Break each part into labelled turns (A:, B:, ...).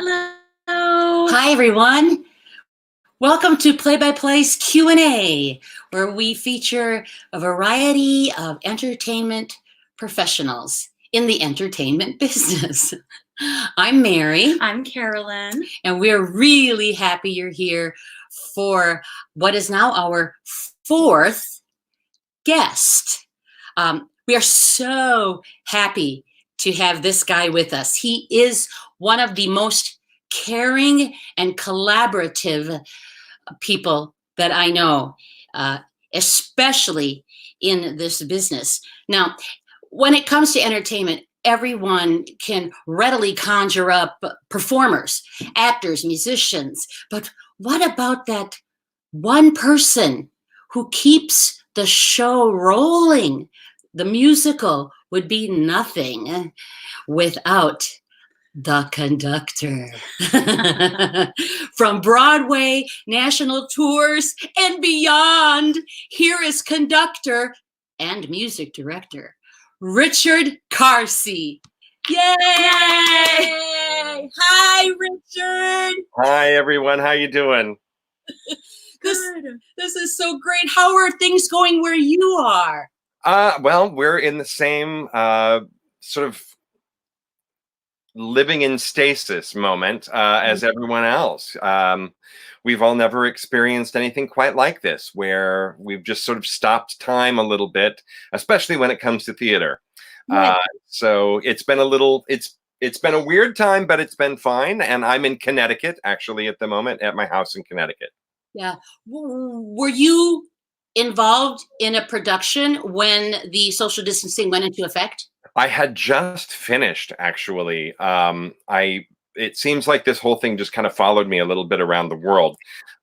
A: Hello.
B: Hi, everyone. Welcome to Play by Play's Q&A, where we feature a variety of entertainment professionals in the entertainment business. I'm Mary.
A: I'm Carolyn.
B: And we're really happy you're here for what is now our fourth guest. We are so happy to have this guy with us. He is one of the most caring and collaborative people that I know, especially in this business. Now, when it comes to entertainment, everyone can readily conjure up performers, actors, musicians. But what about that one person who keeps the show rolling? The musical would be nothing without the conductor. From Broadway, national tours, and beyond, here is conductor and music director, Richard Carsey. Yay! Hi, Richard.
C: Hi, everyone. How you doing?
B: This is so great. How are things going where you are?
C: Well, we're in the same sort of living in stasis moment as everyone else. We've all never experienced anything quite like this, where we've just sort of stopped time a little bit, especially when it comes to theater. So it's been it's been a weird time, but it's been fine. And I'm in Connecticut, actually, at the moment, at my house in Connecticut.
B: Yeah. Were you involved in a production when the social distancing went into effect?
C: I had just finished, actually. It seems like this whole thing just kind of followed me a little bit around the world.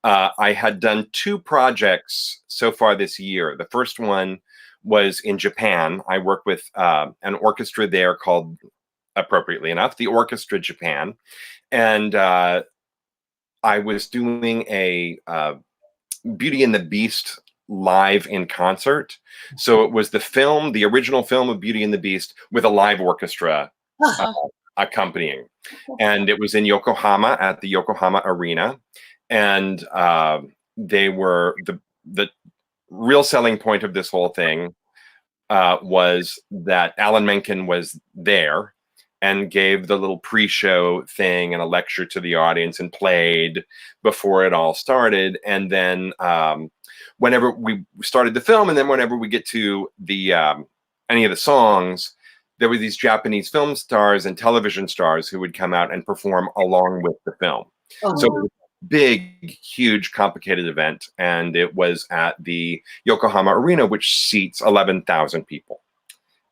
C: I had done 2 projects so far this year. The first one was in Japan. I worked with an orchestra there called, appropriately enough, the Orchestra Japan. And I was doing a Beauty and the Beast live in concert. So it was the original film of Beauty and the Beast with a live orchestra accompanying. And it was in Yokohama at the Yokohama Arena. And they were the real selling point of this whole thing was that Alan Menken was there and gave the little pre-show thing and a lecture to the audience and played before it all started. And then whenever we started the film, and then whenever we get to the any of the songs, there were these Japanese film stars and television stars who would come out and perform along with the film. Oh. So it was a big, huge, complicated event, and it was at the Yokohama Arena, which seats 11,000 people.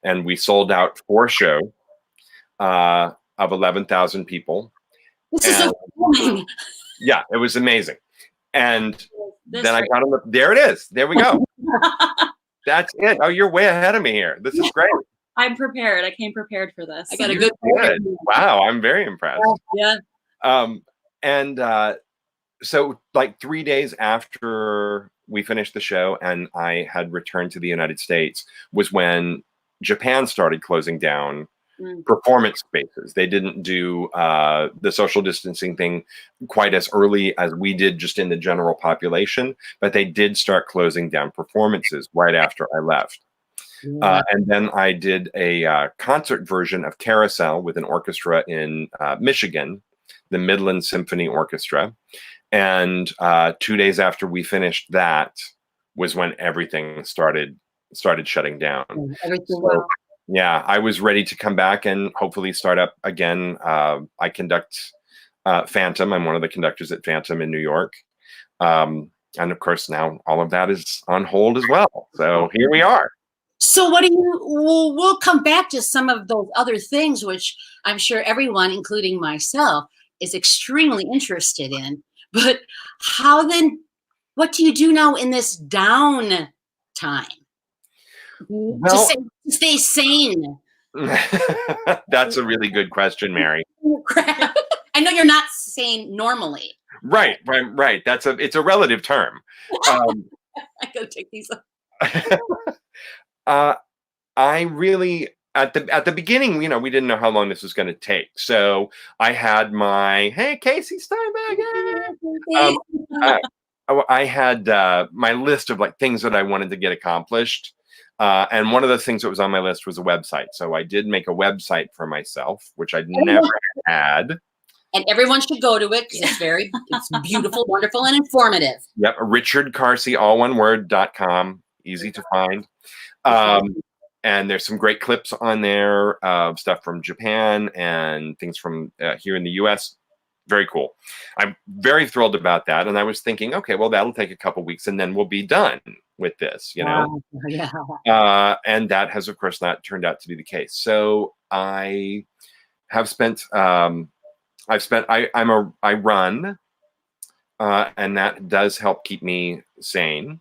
C: And we sold out 4 shows of 11,000 people.
B: This is amazing.
C: Yeah, it was amazing. And then I got on the, there it is. There we go. That's it. Oh, you're way ahead of me here. This is great.
A: I'm prepared. I came prepared for this.
B: I got a good.
C: Wow, I'm very impressed.
B: Yeah.
C: So like 3 days after we finished the show and I had returned to the United States was when Japan started closing down performance spaces. They didn't do the social distancing thing quite as early as we did just in the general population, but they did start closing down performances right after I left. And then I did a concert version of Carousel with an orchestra in Michigan, the Midland Symphony Orchestra. And 2 days after we finished that was when everything started shutting down. So, yeah, I was ready to come back and hopefully start up again. I conduct Phantom. I'm one of the conductors at Phantom in New York. And of course, now all of that is on hold as well. So here we are.
B: So what do you, we'll come back to some of those other things, which I'm sure everyone, including myself, is extremely interested in. But how then, what do you do now in this down time?
C: Well,
B: to stay sane.
C: That's a really good question, Mary.
B: I know you're not sane normally.
C: Right. It's a relative term.
B: I gotta take these off.
C: I really at the beginning, we didn't know how long this was going to take. So I had my, hey, Casey Steinbeck. Um, I, I had my list of like things that I wanted to get accomplished. And one of the things that was on my list was a website. So I did make a website for myself, which I'd never had.
B: And everyone should go to it because it's beautiful, wonderful, and informative.
C: Yep. Richard Carsey, all one word.com. Easy to find. And there's some great clips on there of stuff from Japan and things from here in the US. Very cool. I'm very thrilled about that. And I was thinking, okay, well, that'll take a couple weeks and then we'll be done with this,
B: Yeah.
C: And that has, of course, not turned out to be the case. So I have spent, I run, and that does help keep me sane.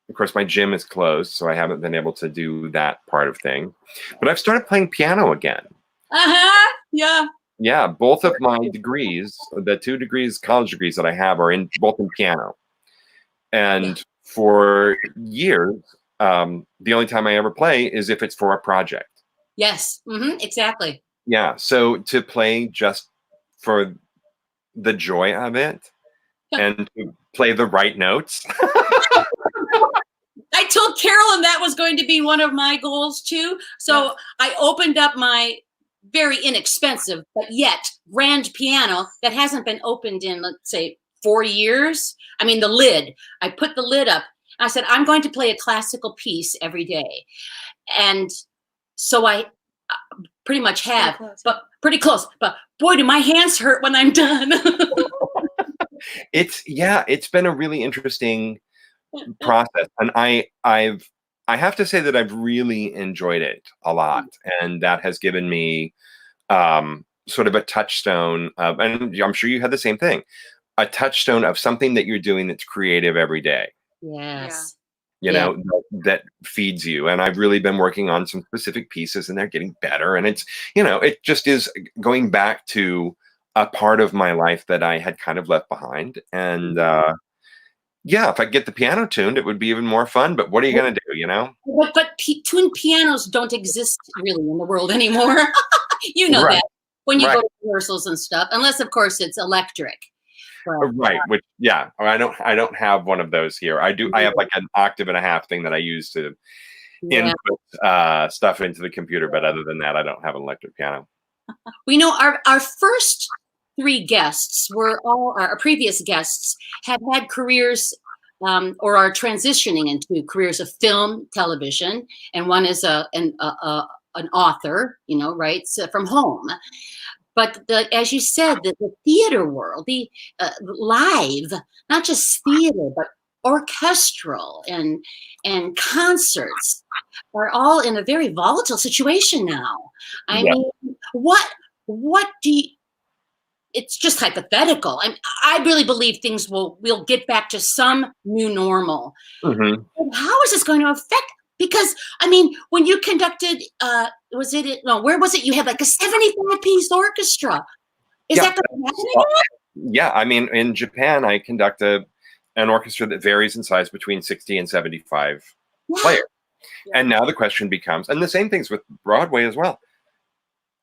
C: Of course, my gym is closed, so I haven't been able to do that part of thing. But I've started playing piano again.
B: Yeah.
C: Yeah, both of my degrees, the 2 college degrees that I have, are both in piano. And for years, the only time I ever play is if it's for a project.
B: Yes, exactly.
C: Yeah, so to play just for the joy of it and to play the right notes.
B: I told Carolyn that was going to be one of my goals too. So I opened up my very inexpensive, but yet grand piano that hasn't been opened in, let's say, 4 years. I mean, the lid. I put the lid up. I said, I'm going to play a classical piece every day. And so I pretty much have, but pretty close. But boy, do my hands hurt when I'm done.
C: It's been a really interesting process, and I have to say that I've really enjoyed it a lot, and that has given me sort of a touchstone of, and I'm sure you had the same thing, a touchstone of something that you're doing that's creative every day.
B: Yes.
C: You know, that feeds you. And I've really been working on some specific pieces, and they're getting better. And it's, it just is going back to a part of my life that I had kind of left behind. And if I get the piano tuned, it would be even more fun. But what are you going to do,
B: But tuned pianos don't exist really in the world anymore. That when you go to rehearsals and stuff, unless, of course, it's electric.
C: Right. Which, I don't have one of those here. I do. I have like an octave and a half thing that I use to input stuff into the computer. But other than that, I don't have an electric piano.
B: We know our first 3 guests were all our previous guests have had careers or are transitioning into careers of film, television, and one is an author, writes from home. But as you said, the theater world, the live, not just theater, but orchestral and concerts are all in a very volatile situation now. I mean, what do you, it's just hypothetical. I really believe things we'll get back to some new normal. How is this going to affect? Because when you conducted, where was it? You had like a 75-piece orchestra. Is that going to happen again?
C: Yeah, in Japan, I conduct an orchestra that varies in size between 60 and 75 players. And now the question becomes, and the same things with Broadway as well.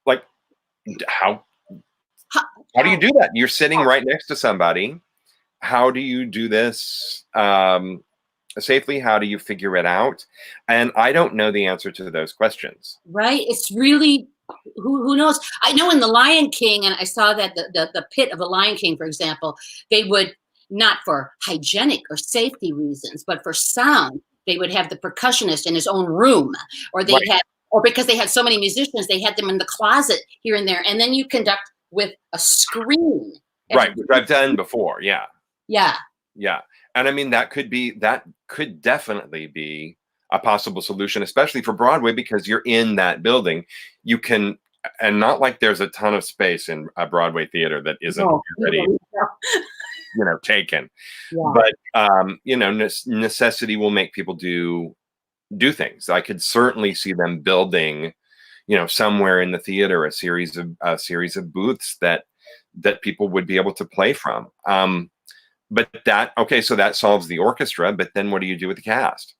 C: Like, how do you do that? You're sitting right next to somebody. How do you do this safely? How do you figure it out? And I don't know the answer to those questions.
B: Right. It's really, who knows? I know in The Lion King, and I saw that the pit of The Lion King, for example, they would, not for hygienic or safety reasons, but for sound, they would have the percussionist in his own room, or they had, or because they had so many musicians, they had them in the closet here and there. And then you conduct with a screen.
C: Right, which I've done before. Yeah. And that could definitely be a possible solution, especially for Broadway, because you're in that building. You can, and not like there's a ton of space in a Broadway theater that isn't already, taken. But, necessity will make people do things. I could certainly see them building, somewhere in the theater, a series of booths that people would be able to play from. But so that solves the orchestra, but then what do you do with the cast?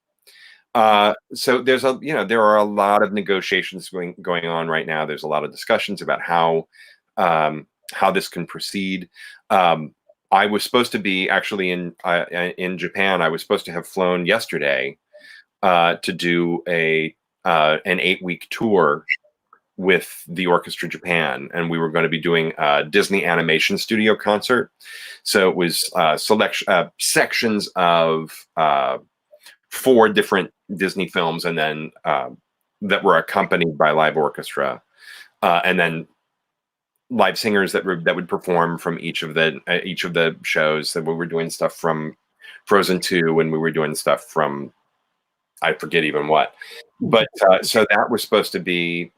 C: So there are a lot of negotiations going on right now. There's a lot of discussions about how this can proceed. I was supposed to be actually in Japan. I was supposed to have flown yesterday to do an 8-week tour with the Orchestra Japan, and we were going to be doing a Disney Animation Studio concert. So it was sections of 4 different Disney films, and then that were accompanied by live orchestra, and then live singers that would perform from each of the shows. That we were doing stuff from Frozen 2, and we were doing stuff from I forget even what. But so that was supposed to be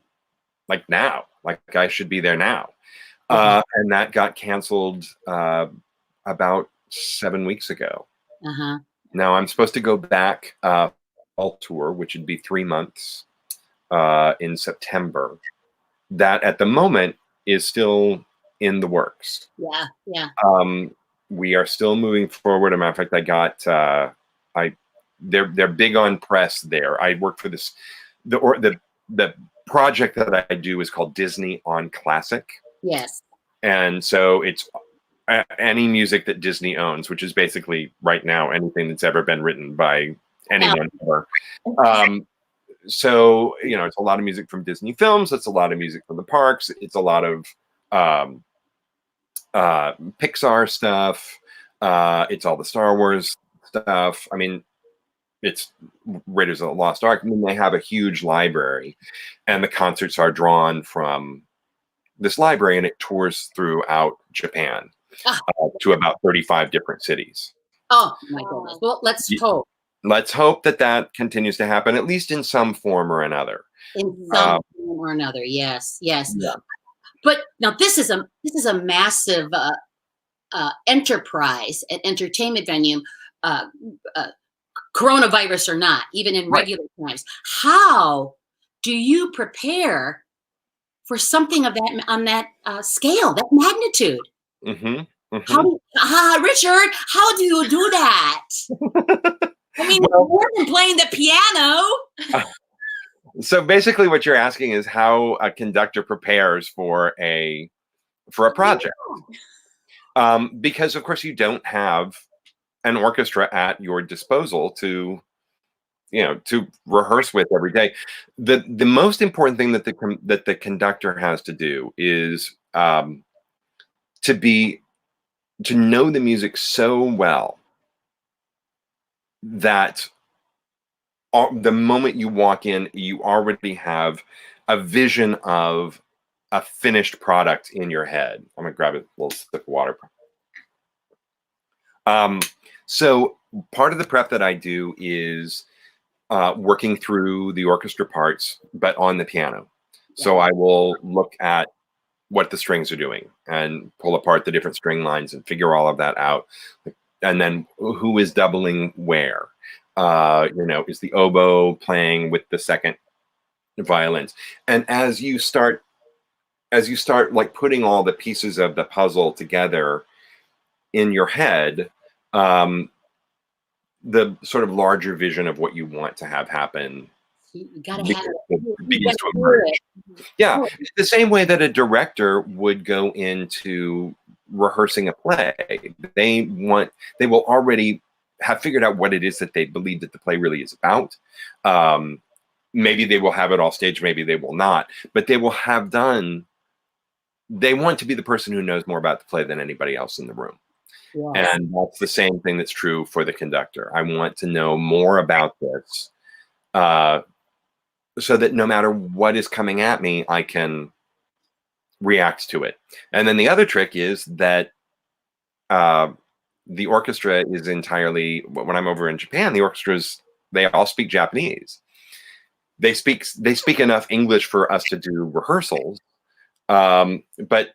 C: like now, like I should be there now, and that got canceled about 7 weeks ago. Now I'm supposed to go back fall tour, which would be 3 months in September. That at the moment is still in the works.
B: Yeah.
C: We are still moving forward. As a matter of fact, they're big on press there. I work for the project that I do is called Disney on Classic.
B: Yes.
C: And so it's any music that Disney owns, which is basically right now anything that's ever been written by anyone ever. So, it's a lot of music from Disney films. It's a lot of music from the parks. It's a lot of Pixar stuff. It's all the Star Wars stuff. I mean, it's Raiders of the Lost Ark. I mean, they have a huge library, and the concerts are drawn from this library, and it tours throughout Japan to about 35 different cities.
B: Oh my goodness. Well, let's hope.
C: Let's hope that continues to happen, at least in some form or another.
B: In some form or another, yes. Yeah. But now this is a massive enterprise, an entertainment venue, coronavirus or not, even in regular times. How do you prepare for something of that on that scale, that magnitude? Richard, how do you do that? I mean, more than playing the piano.
C: So basically what you're asking is how a conductor prepares for a project. Because of course you don't have an orchestra at your disposal to rehearse with every day. The most important thing that the conductor has to do is to know the music so well that the moment you walk in, you already have a vision of a finished product in your head. I'm gonna grab a little sip of water. So part of the prep that I do is working through the orchestra parts, but on the piano. So I will look at what the strings are doing and pull apart the different string lines and figure all of that out. And then who is doubling where? Is the oboe playing with the second violins? And as you start like putting all the pieces of the puzzle together in your head, the sort of larger vision of what you want to have happen begins to emerge. Yeah, the same way that a director would go into rehearsing a play. They will already have figured out what it is that they believe that the play really is about. Maybe they will have it all staged, maybe they will not, but they will have done. They want to be the person who knows more about the play than anybody else in the room. Yes. And that's the same thing that's true for the conductor. I want to know more about this so that no matter what is coming at me, I can react to it. And then the other trick is that the orchestra is entirely, when I'm over in Japan, the orchestras, they all speak Japanese. They speak enough English for us to do rehearsals, but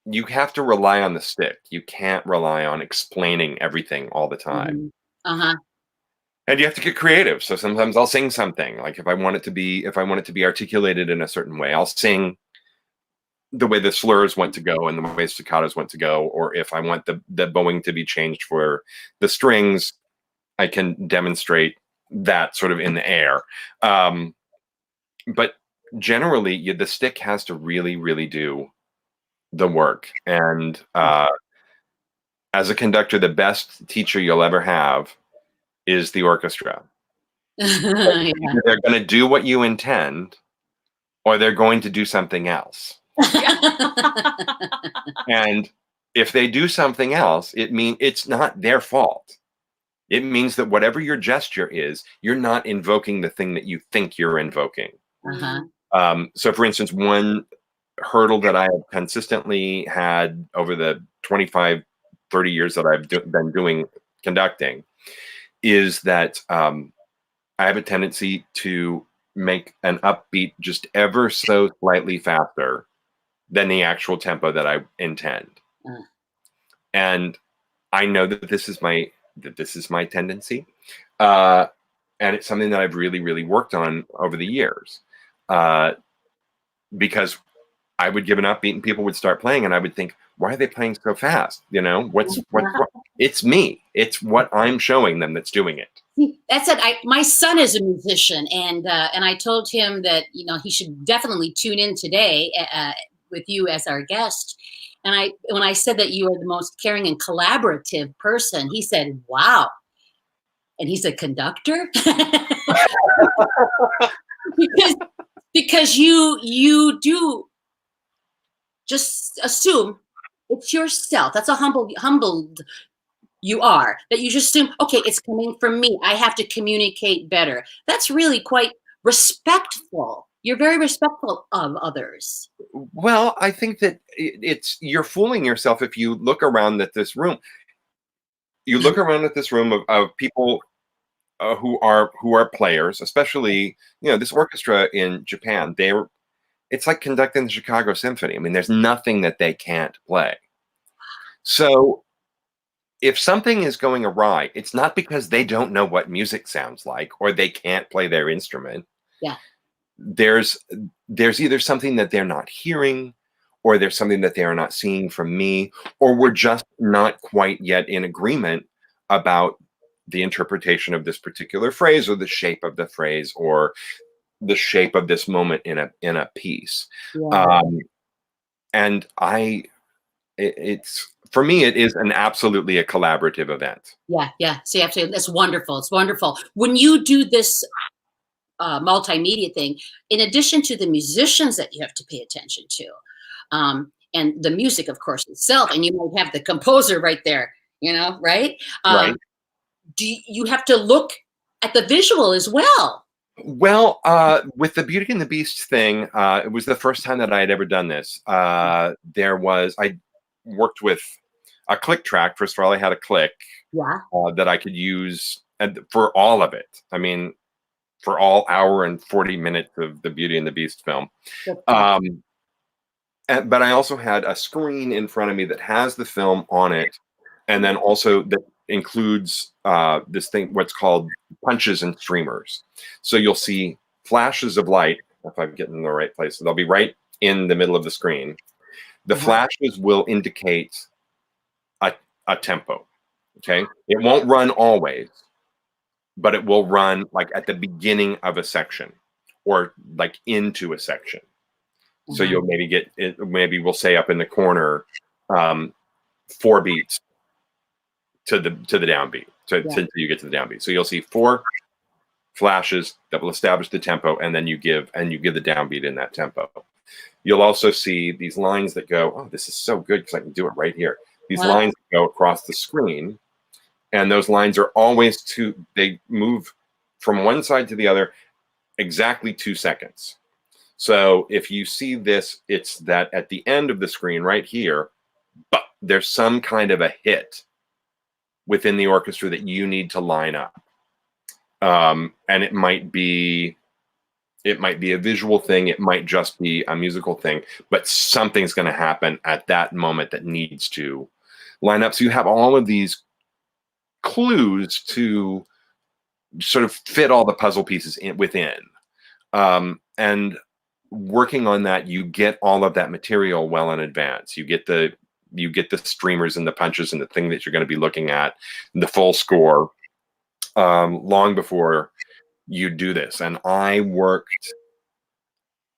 C: you have to rely on the stick. You can't rely on explaining everything all the time. And you have to get creative. So sometimes I'll sing something. Like if I want it to be articulated in a certain way, I'll sing the way the slurs want to go and the way staccatos want to go. Or if I want the bowing to be changed for the strings, I can demonstrate that sort of in the air. But generally, the stick has to really, really do the work. And as a conductor, the best teacher you'll ever have is the orchestra.
B: Yeah.
C: Either they're going to do what you intend, or they're going to do something else. And if they do something else, it means it's not their fault. It means that whatever your gesture is, you're not invoking the thing that you think you're invoking. So, for instance, one hurdle that I have consistently had over the 25, 30 years that I've been doing conducting is that I have a tendency to make an upbeat just ever so slightly faster than the actual tempo that I intend. And I know that this is my tendency. And it's something that I've really, really worked on over the years. Because I would give an upbeat and people would start playing and I would think, why are they playing so fast? You know, what's it's me. It's what I'm showing them that's doing it.
B: That's it. My son is a musician, and I told him that he should definitely tune in today with you as our guest. And when I said that you are the most caring and collaborative person, he said, "Wow!" And he's a conductor because you do just assume it's yourself. That's how humbled you are, that you just assume, okay, it's coming from me. I have to communicate better. That's really quite respectful. You're very respectful of others.
C: Well, I think that you're fooling yourself if you look around at this room. You look around at this room of people who are players, especially this orchestra in Japan. It's like conducting the Chicago Symphony. I mean, there's nothing that they can't play. So if something is going awry, it's not because they don't know what music sounds like or they can't play their instrument.
B: Yeah.
C: There's either something that they're not hearing, or there's something that they are not seeing from me, or we're just not quite yet in agreement about the interpretation of this particular phrase, or the shape of the phrase, or the shape of this moment in a piece.
B: Yeah.
C: And for me, it is absolutely a collaborative event.
B: Yeah. So you have to. That's wonderful. It's wonderful when you do this multimedia thing. In addition to the musicians that you have to pay attention to, and the music, of course, itself, and you might have the composer right there. Right?
C: Right.
B: Do you have to look at the visual as well?
C: Well, with the Beauty and the Beast thing, it was the first time that I had ever done this. I worked with a click track. First of all, I had a click that I could use for all of it. I mean, for all hour and 40 minutes of the Beauty and the Beast film. But I also had a screen in front of me that has the film on it. And then also that includes this thing, what's called punches and streamers. So you'll see flashes of light, if I'm getting in the right place. So they'll be right in the middle of the screen. The flashes will indicate a tempo, okay? It won't run always, but it will run like at the beginning of a section or like into a section. So you'll maybe get it, maybe we'll say up in the corner, 4 beats to the downbeat, until you get to the downbeat. So you'll see 4 flashes that will establish the tempo, and then you give the downbeat in that tempo. You'll also see these lines that go, oh, this is so good because I can do it right here. These lines go across the screen, and those lines are always they move from one side to the other exactly 2 seconds. So if you see this, it's that at the end of the screen right here, but there's some kind of a hit within the orchestra that you need to line up. And it might be a visual thing. It might just be a musical thing, but something's going to happen at that moment that needs to line up. So you have all of these clues to sort of fit all the puzzle pieces within. And working on that, you get all of that material well in advance. You get the streamers and the punches and the thing that you're going to be looking at, the full score. long before you do this. And I worked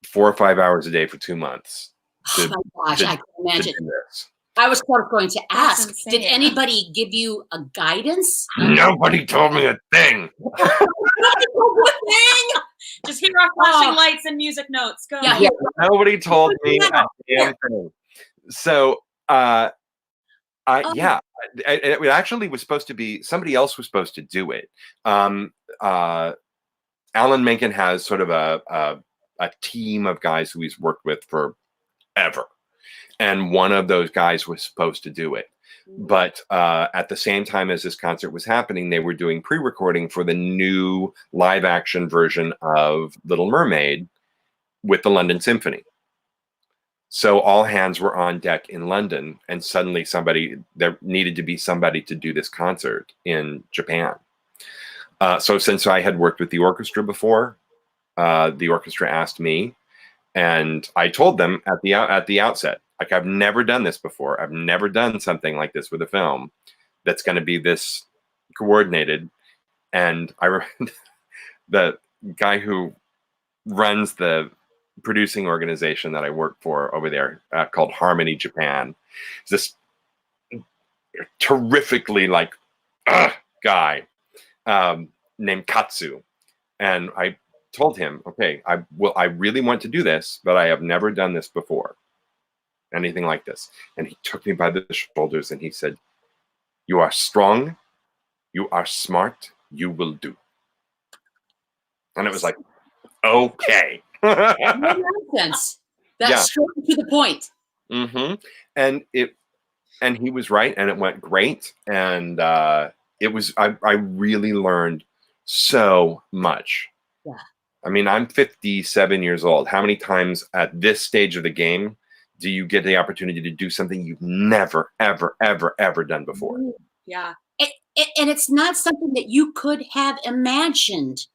C: 4 or 5 hours a day for 2 months.
B: Oh my gosh, I can imagine.
C: do this.
B: I was sort of going to ask,
A: insane.
B: did anybody give you a guidance?
C: Nobody told me a thing.
A: Just hear our flashing lights and music notes. Go.
B: Yeah.
C: Nobody told me a damn thing. So, it actually was supposed to be, somebody else was supposed to do it. Alan Menken has sort of a team of guys who he's worked with forever. And one of those guys was supposed to do it. But at the same time as this concert was happening, they were doing pre-recording for the new live action version of Little Mermaid with the London Symphony. So all hands were on deck in London, and suddenly there needed to be somebody to do this concert in Japan. So since I had worked with the orchestra before, the orchestra asked me, and I told them at the outset, like, I've never done this before. I've never done something like this with a film that's going to be this coordinated. And I remember the guy who runs the producing organization that I work for over there, called Harmony Japan, is this terrifically guy named Katsu. And I told him, okay, I really want to do this, but I have never done this before. Anything like this. And he took me by the shoulders and he said, "You are strong, you are smart, you will do." And it was like, okay.
B: No nonsense. That's straight to the point.
C: Mm-hmm. And he was right, and it went great. And it was, I really learned so much.
B: Yeah.
C: I mean, I'm 57 years old. How many times at this stage of the game do you get the opportunity to do something you've never, ever, ever, ever done before?
A: Yeah.
B: And it's not something that you could have imagined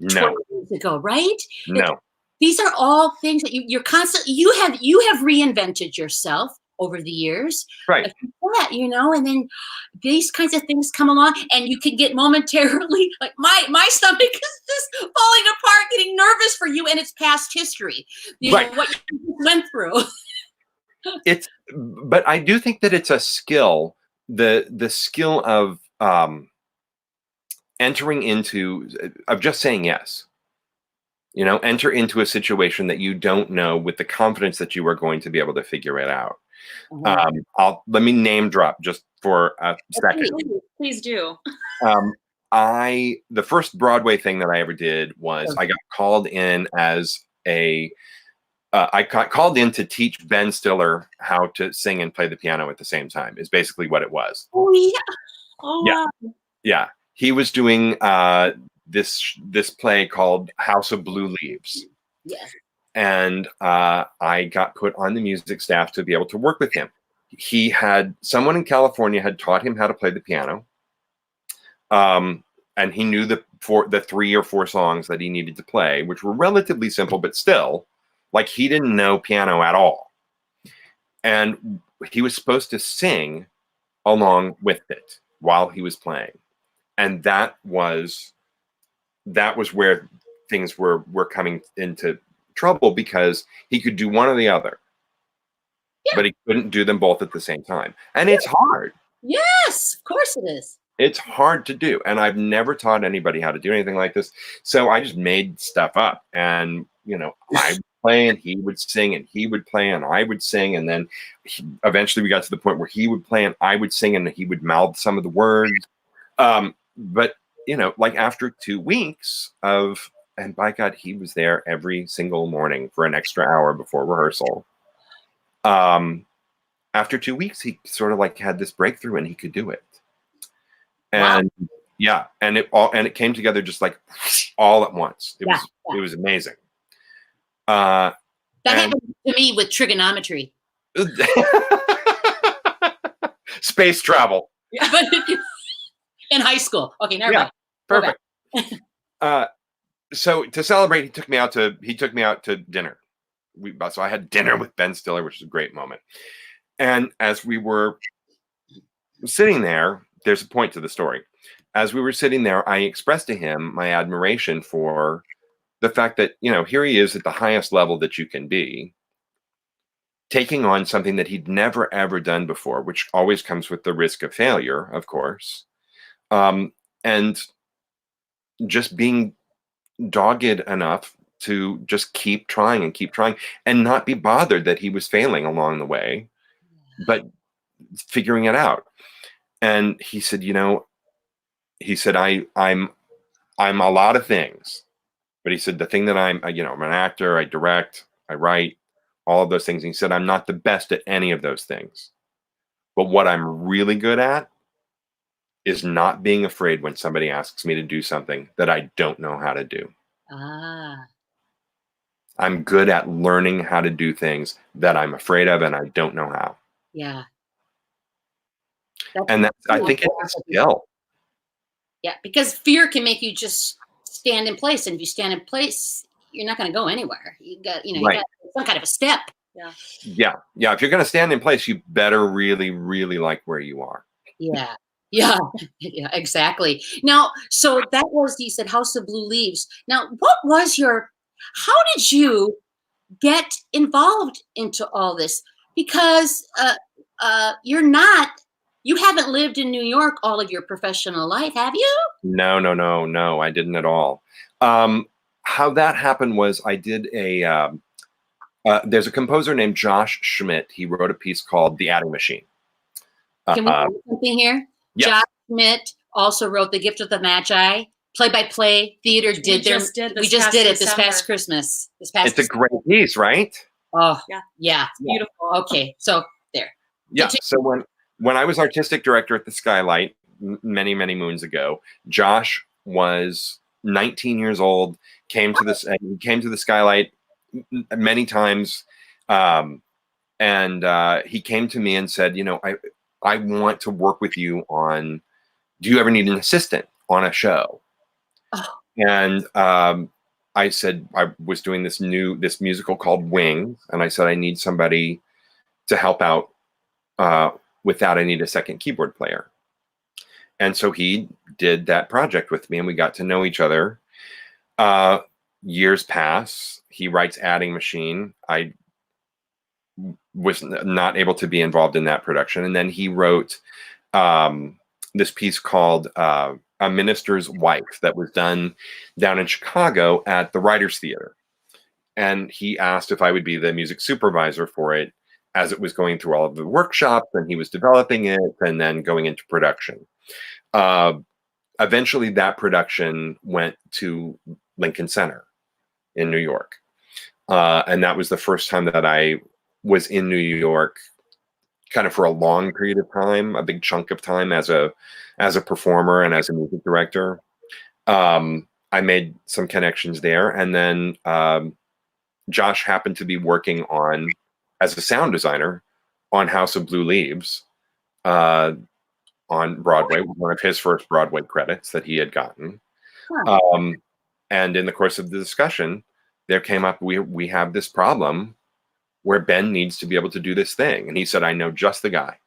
B: 20 years ago, right?
C: No.
B: These are all things that you're constantly, you have reinvented yourself over the years.
C: Right.
B: And then these kinds of things come along, and you can get momentarily, like my stomach is just falling apart, getting nervous for you, and it's past history. You know, what you went through.
C: But I do think that it's a skill, the skill of entering into, of just saying yes. You know, enter into a situation that you don't know with the confidence that you are going to be able to figure it out. Let me name drop just for a second.
A: Please do.
C: The first Broadway thing that I ever did was I got called in as I got called in to teach Ben Stiller how to sing and play the piano at the same time, is basically what it was.
B: Oh, yeah. Oh,
C: yeah.
B: Wow.
C: Yeah. He was doing this play called House of Blue Leaves.
B: Yes.
C: And I got put on the music staff to be able to work with him. Someone in California had taught him how to play the piano. And he knew the 3 or 4 songs that he needed to play, which were relatively simple, but still, like, he didn't know piano at all. And he was supposed to sing along with it while he was playing. And that was where things were coming into trouble, because he could do one or the other, but he couldn't do them both at the same time. And it's hard.
B: Yes, of course it is.
C: It's hard to do. And I've never taught anybody how to do anything like this. So I just made stuff up, and, I would play and he would sing, and he would play and I would sing. And then eventually we got to the point where he would play and I would sing, and he would mouth some of the words. But like after 2 weeks and by God, he was there every single morning for an extra hour before rehearsal. After 2 weeks, he sort of like had this breakthrough and he could do it. And and it came together just like all at once. It was amazing.
B: That happened to me with trigonometry.
C: Space travel.
B: But in high school. Okay, never mind.
C: Perfect. So to celebrate, he took me out to dinner. So I had dinner with Ben Stiller, which was a great moment. And as we were sitting there, there's a point to the story. As we were sitting there, I expressed to him my admiration for the fact that, here he is at the highest level that you can be, taking on something that he'd never, ever done before, which always comes with the risk of failure, of course. And just being dogged enough to just keep trying and not be bothered that he was failing along the way, but figuring it out. And he said, I'm a lot of things, but he said, the thing that I'm an actor, I direct, I write, all of those things. And he said, I'm not the best at any of those things, but what I'm really good at is not being afraid when somebody asks me to do something that I don't know how to do. I'm good at learning how to do things that I'm afraid of and I don't know how.
B: Yeah.
C: I think it's a skill.
B: Yeah, because fear can make you just stand in place. And if you stand in place, you're not going to go anywhere. You got you got some kind of a step.
C: Yeah. If you're going to stand in place, you better really, really like where you are.
B: Yeah, exactly. Now, so that was, you said, House of Blue Leaves. Now, how did you get involved into all this? Because you haven't lived in New York all of your professional life, have you?
C: No, I didn't at all. How that happened was I did there's a composer named Josh Schmidt. He wrote a piece called The Adding Machine.
B: Can we do something here?
C: Yes.
B: Josh Schmidt also wrote The Gift of the Magi. Play-by-Play theater
A: We just did it
B: this past Christmas.
C: It's a great piece, right?
B: Oh, yeah.
A: Beautiful.
B: Okay, so there.
C: Yeah. So when I was artistic director at the Skylight many, many moons ago, Josh was 19 years old. Came to the Skylight many times, and he came to me and said, I want to work with you on. Do you ever need an assistant on a show?
B: Oh.
C: And I said I was doing this musical called Wings, and I said I need somebody to help out with that. I need a second keyboard player. And so he did that project with me, and we got to know each other. Years pass. He writes Adding Machine. I was not able to be involved in that production. And then he wrote this piece called A Minister's Wife that was done down in Chicago at the Writers Theater. And he asked if I would be the music supervisor for it as it was going through all of the workshops, and he was developing it and then going into production. Eventually that production went to Lincoln Center in New York. And that was the first time that I was in New York kind of for a long period of time, a big chunk of time as a performer and as a music director. I made some connections there. And then Josh happened to be working as a sound designer on House of Blue Leaves on Broadway, one of his first Broadway credits that he had gotten.
B: Huh.
C: And in the course of the discussion, there came up, we have this problem where Ben needs to be able to do this thing. And he said, I know just the guy.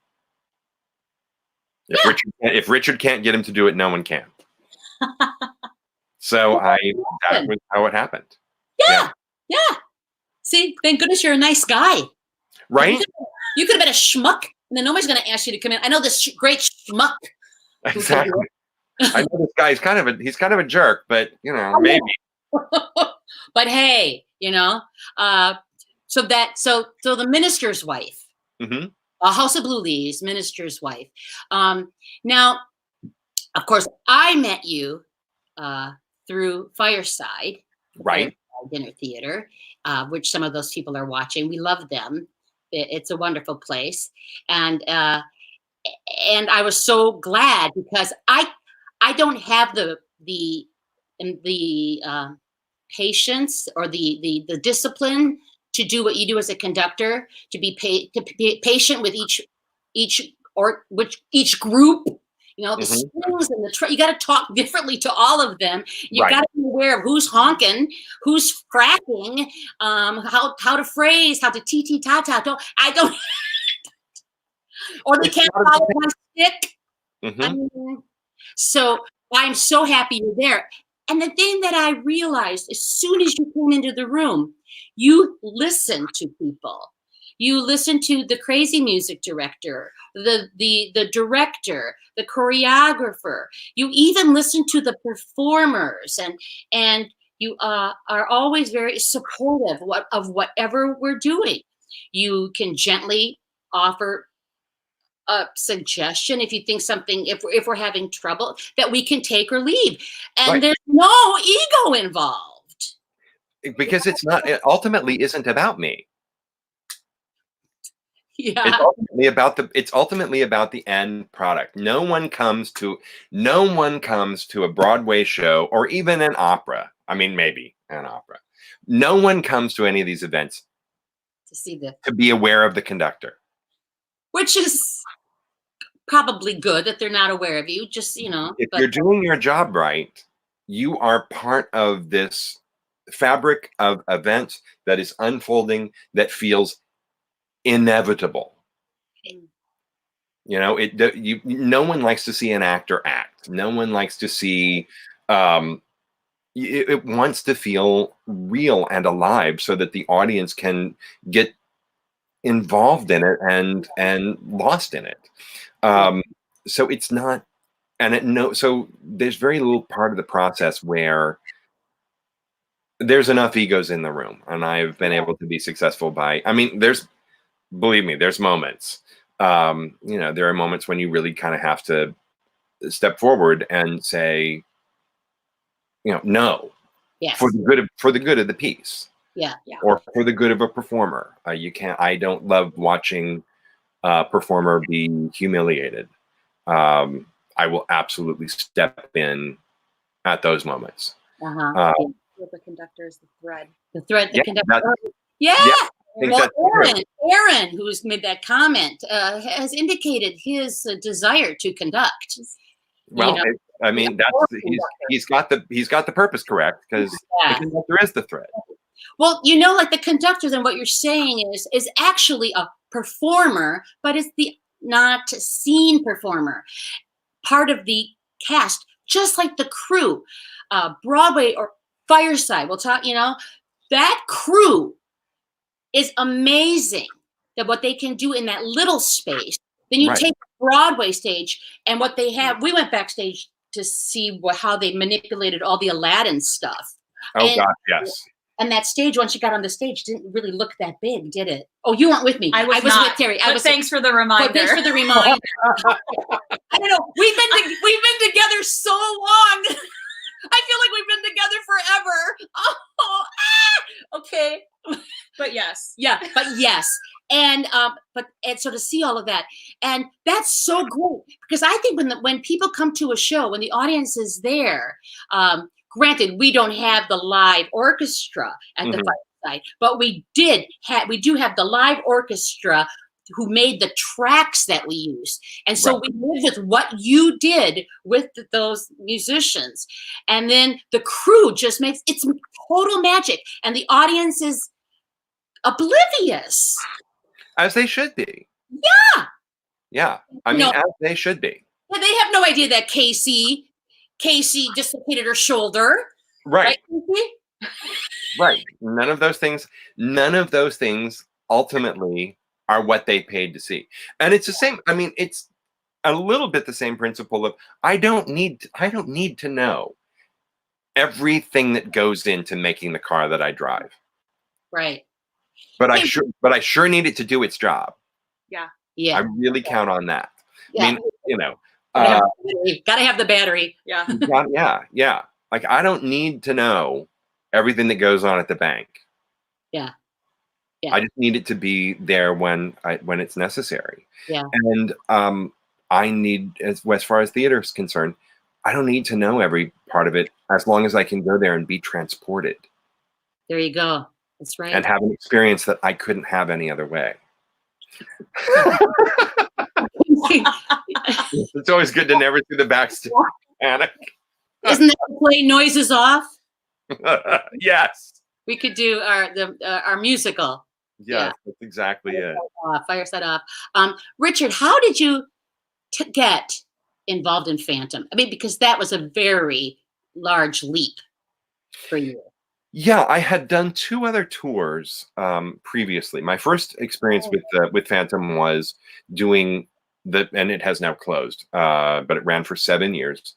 C: If Richard can't get him to do it, no one can. So that was how it happened.
B: Yeah. See, thank goodness you're a nice guy.
C: Right?
B: You could have been a schmuck, and then nobody's going to ask you to come in. I know this great schmuck.
C: Exactly. I know this guy. He's kind of a jerk, but maybe.
B: But hey, so the minister's wife,
C: mm-hmm.
B: House of Blue Leaves, minister's wife. Now, of course, I met you through Fireside,
C: right?
B: Dinner Theater, which some of those people are watching. We love them. It's a wonderful place, and I was so glad because I don't have the patience or the discipline to do what you do as a conductor, to be patient with each group. The
C: mm-hmm.
B: strings and you got to talk differently to all of them. You got to be aware of who's honking, who's cracking, how to phrase, how to ta. I don't, or they can't follow my stick.
C: Mm-hmm.
B: I mean, so I'm so happy you're there. And the thing that I realized as soon as you came into the room, you listen to people. You listen to the crazy music director, the director, the choreographer. You even listen to the performers, and you are always very supportive of whatever we're doing. You can gently offer a suggestion if you think something, if we're having trouble, that we can take or leave, and
C: Right.
B: there's no ego involved.
C: Because it ultimately isn't about me.
B: Yeah.
C: It's ultimately about the end product. No one comes to a Broadway show or even an opera. I mean, maybe an opera. No one comes to any of these events to be aware of the conductor.
B: Which is probably good that they're not aware of you, just,
C: If you're doing your job right, you are part of this fabric of events that is unfolding, that feels inevitable. No one likes to see an actor act. No one likes to see. It wants to feel real and alive, so that the audience can get involved in it and lost in it. So it's not, so there's very little part of the process where there's enough egos in the room, and I've been able to be successful believe me, there's moments. There are moments when you really kind of have to step forward and say, no,
B: yes,
C: for the good of the piece, or for the good of a performer. I don't love watching a performer be humiliated. I will absolutely step in at those moments.
A: The conductor is the thread.
B: The thread, the conductor. Well, Aaron, who's made that comment, has indicated his desire to conduct.
C: Well, he's got the purpose correct, because the conductor is the thread.
B: Well, like the conductor, then what you're saying is actually a performer, but it's the not scene performer, part of the cast, just like the crew, Broadway or Fireside. We'll talk. That crew is amazing, that what they can do in that little space. Then you take the Broadway stage and what they have. We went backstage to see how they manipulated all the Aladdin stuff.
C: Oh, gosh, yes.
B: And that stage, once you got on the stage, didn't really look that big, did it? Oh, you weren't with me.
A: I was
B: with Terry.
A: Thanks for the reminder.
B: Thanks for the reminder. I don't know. We've been together so long. I feel like we've been together forever. Okay.
A: But yes.
B: Yeah, but yes. And so to see all of that, and that's so great, because I think when people come to a show, when the audience is there, granted, we don't have the live orchestra at the Fireside, but we do have the live orchestra who made the tracks that we use. And so we live with what you did with those musicians. And then the crew just it's total magic. And the audience is oblivious.
C: As they should be.
B: Yeah.
C: Yeah. As they should be.
B: Yeah, they have no idea that Casey dislocated her shoulder.
C: Right. Right. None of those things ultimately are what they paid to see. And it's the same. It's a little bit the same principle of I don't need to know everything that goes into making the car that I drive.
B: Right.
C: But I sure need it to do its job.
A: Yeah.
B: Yeah.
C: I really count on that.
B: Yeah. Gotta have the battery. Yeah.
C: Yeah. Like, I don't need to know everything that goes on at the bank.
B: Yeah.
C: I just need it to be there when it's necessary.
B: Yeah.
C: And I need, as far as theater is concerned, I don't need to know every part of it, as long as I can go there and be transported.
B: There you go. That's right.
C: And have an experience that I couldn't have any other way. It's always good to never see the backstage panic.
B: Isn't that the play Noises Off?
C: Yes.
B: We could do our musical.
C: Yes, that's exactly it.
B: Fireside Off. Richard, how did you get involved in Phantom? I mean, because that was a very large leap for you.
C: Yeah, I had done 2 other tours previously. My first experience with Phantom was doing and it has now closed, but it ran for 7 years.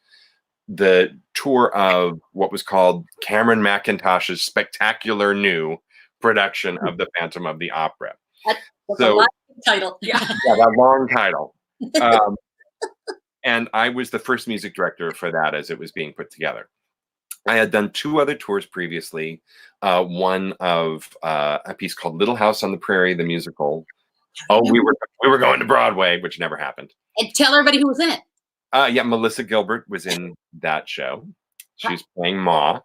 C: The tour of what was called Cameron Mackintosh's spectacular new production of The Phantom of the Opera.
B: That's
C: So,
B: a long title.
A: Yeah.
C: that long title. And I was the first music director for that as it was being put together. I had done 2 other tours previously. One of a piece called Little House on the Prairie, the musical. Oh, we were going to Broadway, which never happened.
B: And tell everybody who was in it.
C: Yeah, Melissa Gilbert was in that show. She was playing Ma.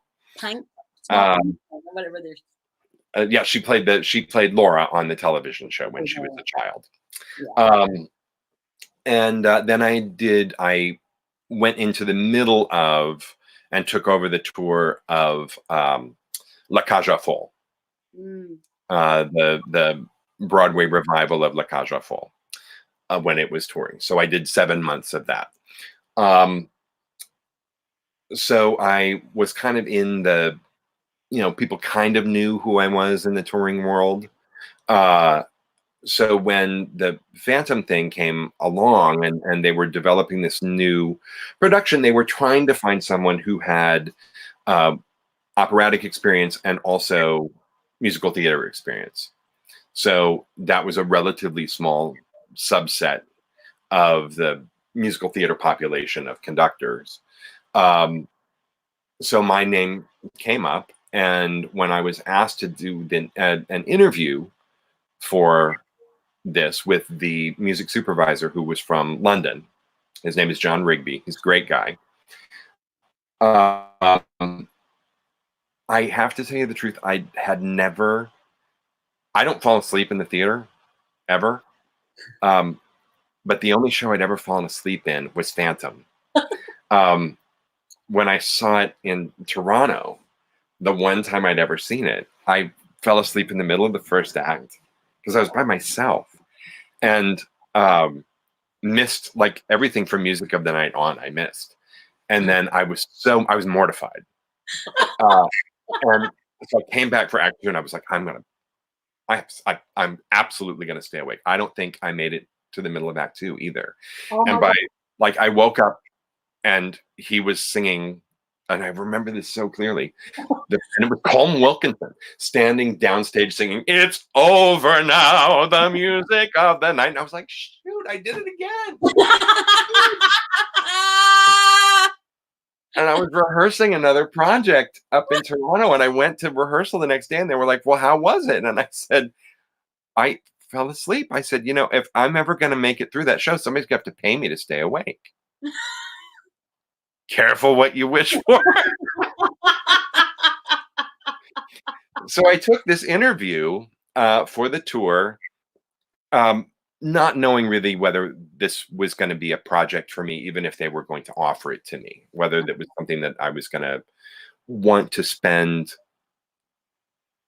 B: Whatever.
C: Yeah, she played Laura on the television show when she was a child.
B: Yeah.
C: And then I went into the middle of and took over the tour of La Cage aux Folles, the Broadway revival of La Cage aux Folles when it was touring. So I did 7 months of that. So I was kind of in the, people kind of knew who I was in the touring world. So when the Phantom thing came along and they were developing this new production, they were trying to find someone who had operatic experience and also musical theater experience. So that was a relatively small subset of the musical theater population of conductors. So my name came up, and when I was asked to do an interview for this with the music supervisor who was from London, his name is John Rigby. He's a great guy. I have to tell you the truth. I don't fall asleep in the theater ever. But the only show I'd ever fallen asleep in was Phantom. When I saw it in Toronto, the one time I'd ever seen it, I fell asleep in the middle of the first act because I was by myself and missed like everything from Music of the Night on. I missed, and then I was mortified. And so I came back for Act 2, and I was like, I'm absolutely gonna stay awake. I don't think I made it to the middle of Act 2 either. And I woke up and he was singing, and I remember this so clearly. And it was Colm Wilkinson standing downstage singing, "It's over now, the music of the night." And I was like, shoot, I did it again. And I was rehearsing another project up in Toronto, and I went to rehearsal the next day, and they were like, "Well, how was it?" And I said, "I fell asleep." I said, if I'm ever going to make it through that show, somebody's going to have to pay me to stay awake. Careful what you wish for. So I took this interview for the tour, not knowing really whether this was going to be a project for me, even if they were going to offer it to me, whether that was something that I was going to want to spend.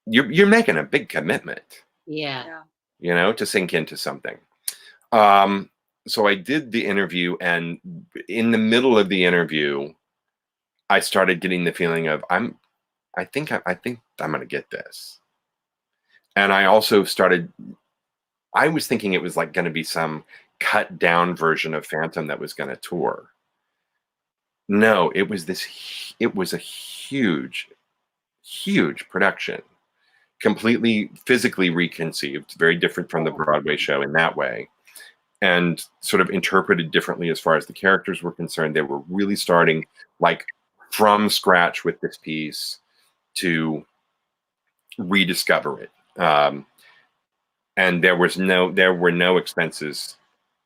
C: You're making a big commitment.
B: Yeah.
C: To sink into something. So I did the interview, and in the middle of the interview, I started getting the feeling of I think I'm going to get this. And I also I was thinking it was like going to be some cut down version of Phantom that was going to tour. No, it was a huge, huge production, completely physically reconceived, very different from the Broadway show in that way, and sort of interpreted differently as far as the characters were concerned. They were really starting like from scratch with this piece to rediscover it. And there were no expenses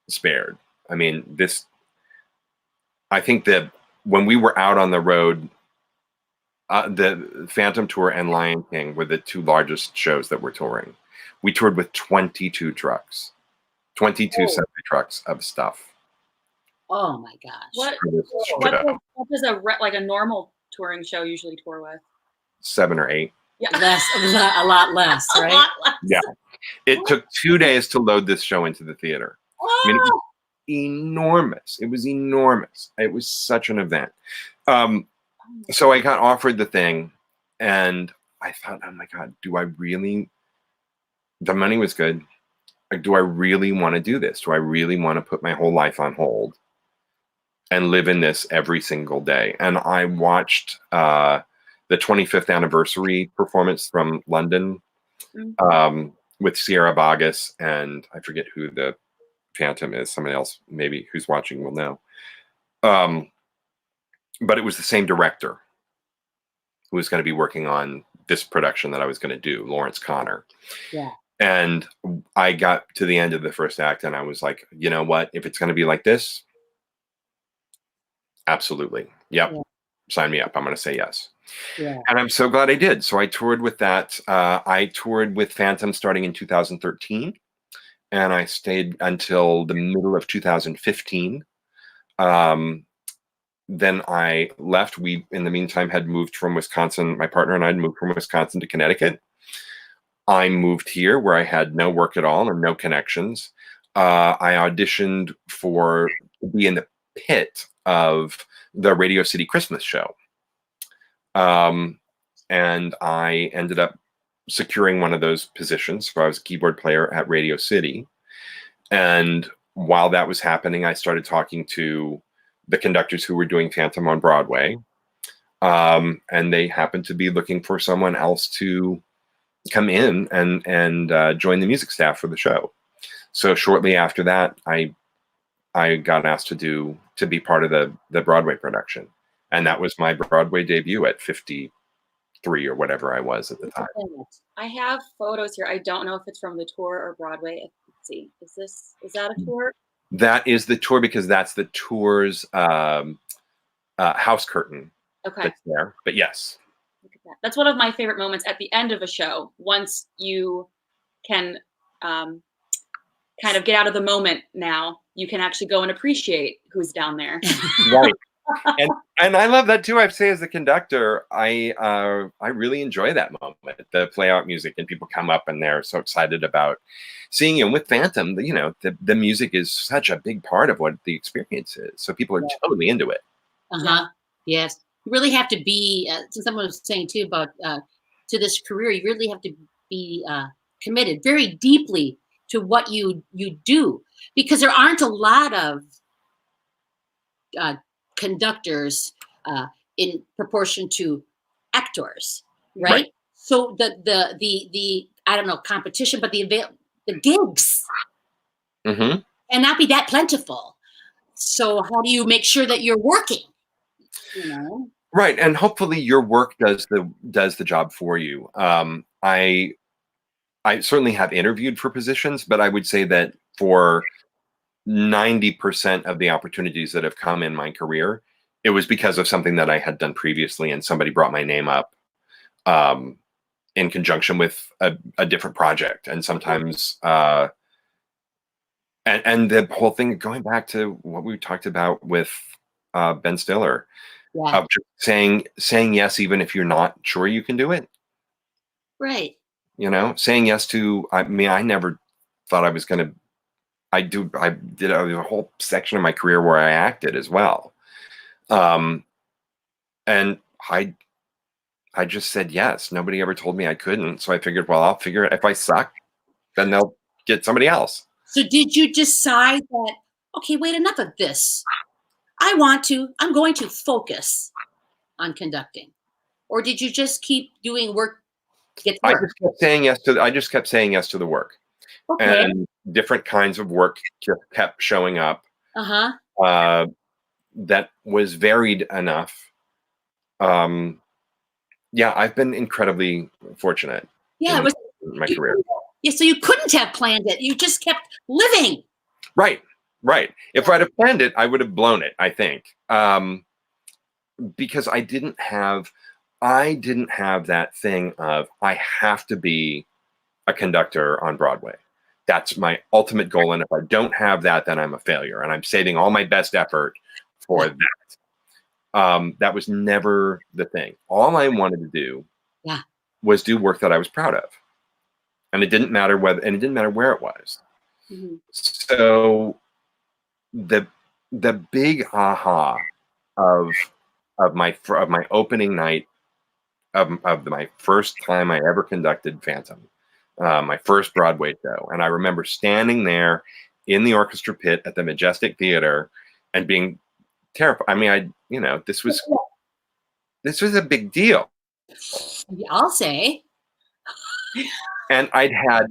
C: spared. I mean, I think that when we were out on the road, the Phantom Tour and Lion King were the 2 largest shows that we're touring. We toured with 22 trucks, 22 semi trucks of stuff.
B: Oh my gosh!
A: What does a normal touring show usually tour with?
C: 7 or 8.
A: Yeah,
B: a lot less, right?
A: A lot less.
C: Yeah, it took 2 days to load this show into the theater.
A: Oh.
C: I mean, enormous. It was enormous. It was such an event. So I got offered the thing, and I thought, oh my God, do I really? The money was good. Like, do I really want to do this? Do I really want to put my whole life on hold and live in this every single day? And I watched the 25th anniversary performance from London with Sierra Boggess, and I forget who the Phantom is. Somebody else maybe who's watching will know. But it was the same director who was going to be working on this production that I was going to do, Lawrence Connor.
B: Yeah.
C: And I got to the end of the first act, and I was like, you know what? If it's going to be like this, absolutely. Yep. Yeah. Sign me up. I'm going to say yes.
B: Yeah.
C: And I'm so glad I did. So I toured with that. I toured with Phantom starting in 2013, and I stayed until the middle of 2015. Then I left. We, in the meantime, had moved from Wisconsin. My partner and I had moved from Wisconsin to Connecticut. I moved here where I had no work at all and no connections. I auditioned to be in the pit of the Radio City Christmas show. And I ended up securing one of those positions. So I was a keyboard player at Radio City. And while that was happening, I started talking to the conductors who were doing Phantom on Broadway. And they happened to be looking for someone else to come in and join the music staff for the show. So shortly after that, I got asked to be part of the Broadway production. And that was my Broadway debut at 53 or whatever I was at the time.
A: I have photos here. I don't know if it's from the tour or Broadway. Let's see. Is that a tour?
C: That is the tour, because that's the tour's house curtain.
A: Okay.
C: That's there. But yes.
A: Look at that. That's one of my favorite moments at the end of a show. Once you can kind of get out of the moment now, you can actually go and appreciate who's down there.
C: Right. And I love that too. I say, as a conductor, I really enjoy that moment, the play out music, and people come up and they're so excited about seeing you. And with Phantom, you know, the music is such a big part of what the experience is. So people are totally into it.
B: Yes. You really have to be, since someone was saying too about to this career, you really have to be committed very deeply to what you do, because there aren't a lot of conductors in proportion to actors, right? So the I don't know, competition, but the gigs and not be that plentiful. So how do you make sure that you're working? You know,
C: right? And hopefully your work does the job for you. I certainly have interviewed for positions, but I would say that for 90% of the opportunities that have come in my career, it was because of something that I had done previously, and somebody brought my name up in conjunction with a different project. And sometimes, and the whole thing, going back to what we talked about with Ben Stiller, of just saying yes, even if you're not sure you can do it.
B: Right.
C: You know, saying yes to, I mean, I never thought I was going to, I did a whole section of my career where I acted as well. And I just said yes. Nobody ever told me I couldn't. So I figured, well, I'll figure it. If I suck, then they'll get somebody else.
B: So did you decide that, okay, wait, enough of this. I'm going to focus on conducting? Or did you just keep doing work?
C: I just kept saying yes to the work.
B: Okay.
C: And different kinds of work just kept showing up. That was varied enough. Yeah, I've been incredibly fortunate.
B: Yeah,
C: in my career.
B: Yeah, so you couldn't have planned it. You just kept living.
C: Right. If I'd have planned it, I would have blown it, I think. Because I didn't have that thing of, I have to be a conductor on Broadway. That's my ultimate goal. And if I don't have that, then I'm a failure. And I'm saving all my best effort for that. That was never the thing. All I wanted to do was do work that I was proud of. And it didn't matter where it was. So the the big aha of my opening night of my first time I ever conducted Phantom, my first Broadway show, and I remember standing there in the orchestra pit at the Majestic Theater and being terrified. I mean, this was a big deal,
B: I'll say.
C: and I'd had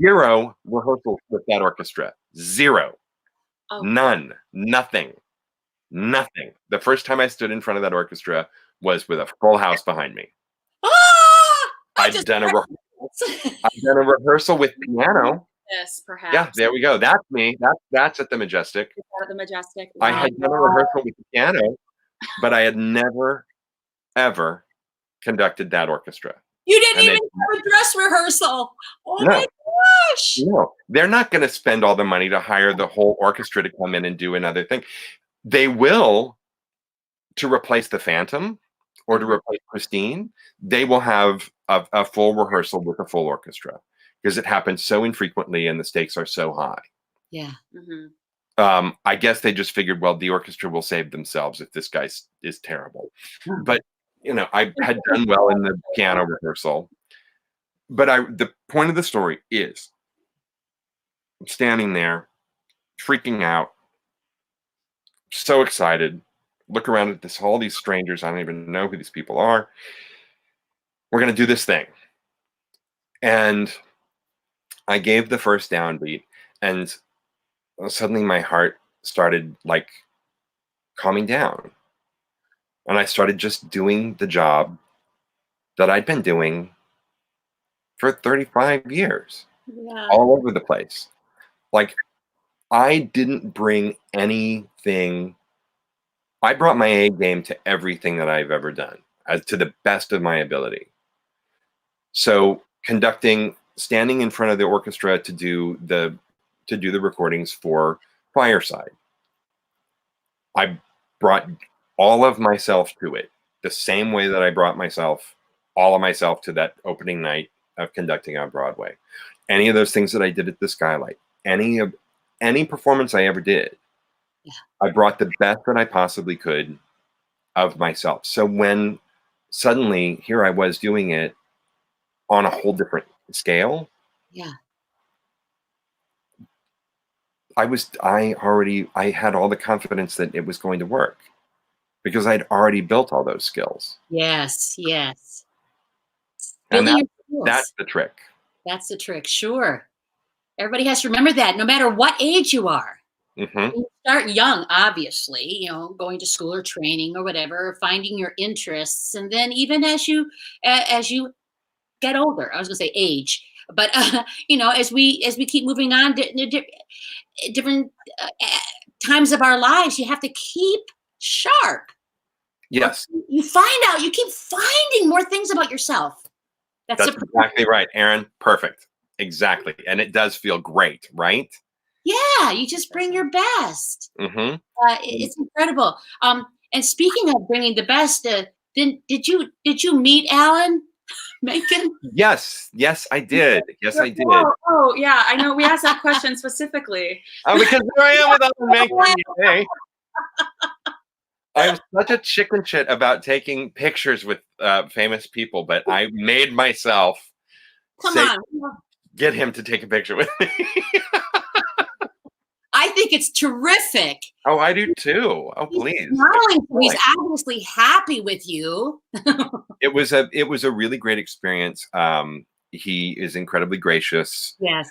C: 0 rehearsals with that orchestra, 0,
A: Oh.
C: none, nothing. The first time I stood in front of that orchestra was with a full house behind me.
B: Ah!
C: I'd done a rehearsal with piano.
A: Yes, perhaps.
C: Yeah, there we go. That's me. That's at the Majestic.
A: At the Majestic.
C: I had done a rehearsal with the piano, but I had never, ever conducted that orchestra.
B: You didn't even have a dress rehearsal. Oh my gosh.
C: No, they're not going to spend all the money to hire the whole orchestra to come in and do another thing. They will, to replace the Phantom or to replace Christine, they will have a full rehearsal with a full orchestra because it happens so infrequently and the stakes are so high.
B: Yeah.
A: Mm-hmm.
C: I guess they just figured, well, the orchestra will save themselves if this guy is terrible. But I had done well in the piano rehearsal. But the point of the story is I'm standing there, freaking out, so excited. Look around at all these strangers. I don't even know who these people are. We're going to do this thing. And I gave the first downbeat, and suddenly my heart started like calming down. And I started just doing the job that I'd been doing for 35 years, all over the place. Like, I didn't bring anything. I brought my A game to everything that I've ever done, to the best of my ability. So standing in front of the orchestra to do the recordings for Fireside, I brought all of myself to it, the same way that I brought all of myself to that opening night of conducting on Broadway. Any of those things that I did at the Skylight, any performance I ever did, I brought the best that I possibly could of myself. So when suddenly here I was doing it on a whole different scale, I had all the confidence that it was going to work because I'd already built all those skills.
B: Yes.
C: And that's the trick.
B: That's the trick. Sure. Everybody has to remember that no matter what age you are.
C: Mm-hmm.
B: You start young, obviously, going to school or training or whatever, finding your interests. And then even as you get older, I was going to say age, but, as we keep moving on, different times of our lives, you have to keep sharp.
C: Yes.
B: You keep finding more things about yourself.
C: That's exactly right, Aaron. Perfect. Exactly. And it does feel great, right?
B: Yeah, you just bring your best.
C: Mm-hmm.
B: It's incredible. And speaking of bringing the best, then did you meet Alan Menken?
C: Yes, I did. Yes, I did.
A: Oh, yeah. I know. We asked that question specifically.
C: Oh, because here I am with Alan Menken today. I'm such a chicken shit about taking pictures with famous people, but I made myself get him to take a picture with me.
B: I think it's terrific.
C: Oh, I do too. Oh, please.
B: He's obviously happy with you.
C: It was a really great experience. He is incredibly gracious.
B: Yes.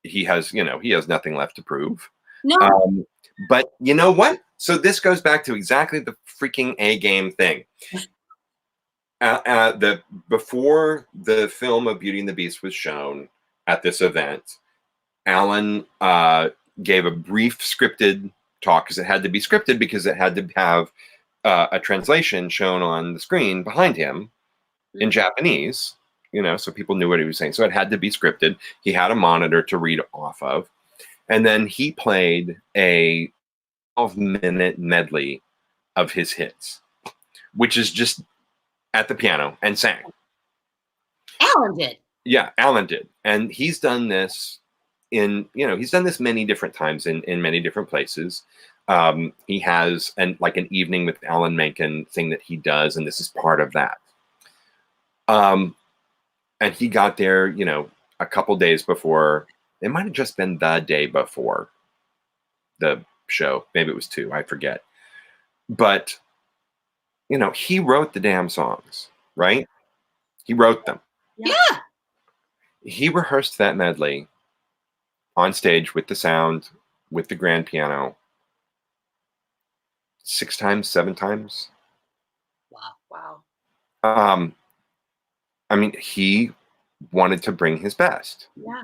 C: He has nothing left to prove.
B: No.
C: But you know what? So this goes back to exactly the freaking A game thing. Before the film of Beauty and the Beast was shown at this event, Alan gave a brief scripted talk, because it had to be scripted because it had to have a translation shown on the screen behind him in Japanese, so people knew what he was saying. So it had to be scripted. He had a monitor to read off of. And then he played a 12-minute medley of his hits, which is just at the piano, and sang.
B: Alan did.
C: Yeah, Alan did. And he's done this he's done this many different times in many different places. He has like an evening with Alan Menken thing that he does, and this is part of that. And he got there, a couple days before. It might have just been the day before the show. Maybe it was 2. I forget. But, he wrote the damn songs, right? He wrote them.
B: Yeah.
C: He rehearsed that medley on stage with the sound, with the grand piano, 6 times, 7 times.
A: Wow.
C: I mean, he wanted to bring his best.
A: Yeah.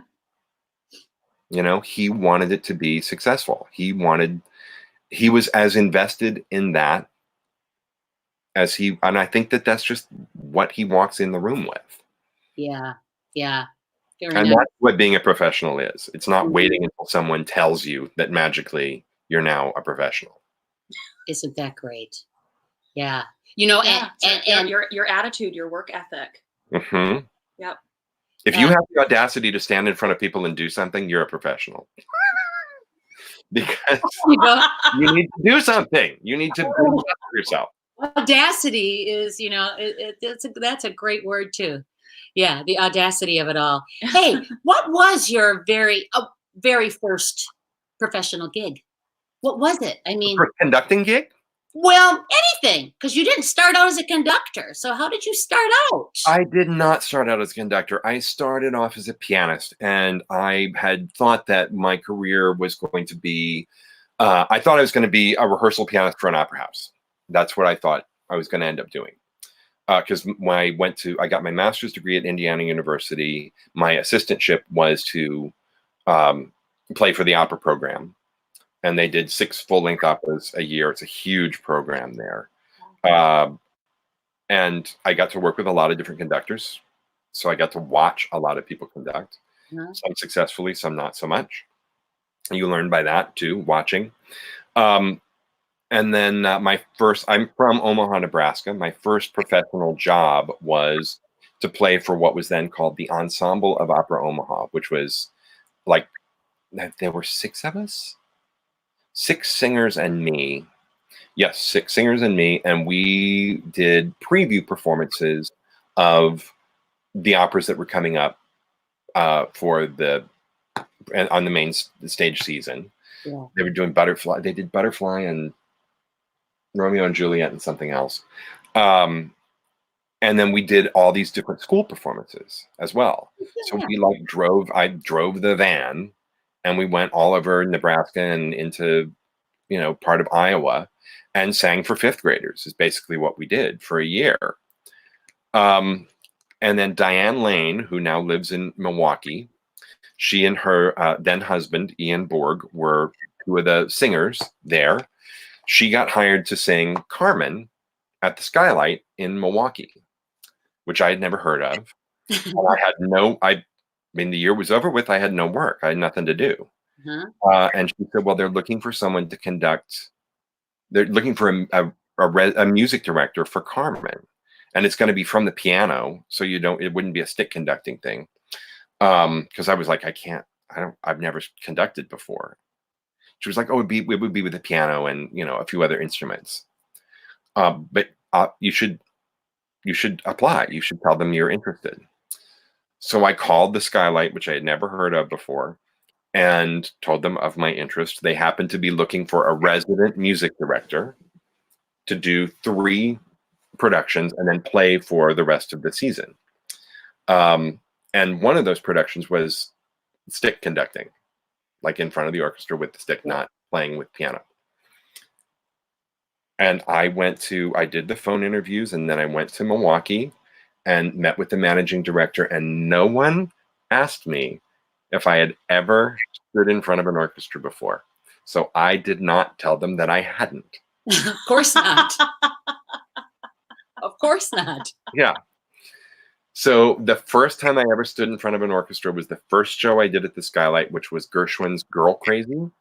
C: He wanted it to be successful. He was as invested in that as and I think that's just what he walks in the room with.
B: Yeah. Yeah.
C: And that's what being a professional is. It's not waiting until someone tells you that magically you're now a professional.
B: Isn't that great? Yeah.
A: And your attitude, your work ethic.
C: Mm-hmm.
A: Yep.
C: If you have the audacity to stand in front of people and do something, you're a professional. Because you need to do something. You need to do yourself.
B: Audacity is, that's a great word too. Yeah, the audacity of it all. Hey, what was your very first professional gig? What was it? I mean,
C: for conducting gig?
B: Well, anything, because you didn't start out as a conductor. So how did you start out?
C: I did not start out as a conductor. I started off as a pianist, and I had thought that my career was going to be, I thought I was going to be a rehearsal pianist for an opera house. That's what I thought I was going to end up doing. Because when I got my master's degree at Indiana University, my assistantship was to play for the opera program. And they did 6 full-length operas a year. It's a huge program there. And I got to work with a lot of different conductors. So I got to watch a lot of people conduct, some successfully, some not so much. You learn by that too, watching. And then I'm from Omaha, Nebraska. My first professional job was to play for what was then called the Ensemble of Opera Omaha, which was like, there were 6 of us. 6 singers and me. Yes, 6 singers and me. And we did preview performances of the operas that were coming up on the main stage season. Yeah. They were doing Butterfly. They did Butterfly and Romeo and Juliet and something else. And then we did all these different school performances as well. Yeah. So I drove the van, and we went all over Nebraska and into, part of Iowa, and sang for 5th graders is basically what we did for a year. And then Diane Lane, who now lives in Milwaukee, she and her then husband, Ian Borg, were 2 of the singers there. She got hired to sing Carmen at the Skylight in Milwaukee, which I had never heard of. And the year was over with. I had no work. I had nothing to do. And she said, well, they're looking for someone to conduct. They're looking for a music director for Carmen. And it's going to be from the piano. So it wouldn't be a stick conducting thing. Because I was like, I've never conducted before. She was like, oh, it would be with the piano and, a few other instruments. But you should apply. You should tell them you're interested. So I called the Skylight, which I had never heard of before, and told them of my interest. They happened to be looking for a resident music director to do 3 productions and then play for the rest of the season. And one of those productions was stick conducting, like in front of the orchestra with the stick, not playing with piano. And I did the phone interviews, and then I went to Milwaukee and met with the managing director, and no one asked me if I had ever stood in front of an orchestra before. So I did not tell them that I hadn't.
B: Of course not. Of course not.
C: Yeah. So the first time I ever stood in front of an orchestra was the first show I did at the Skylight, which was Gershwin's Girl Crazy.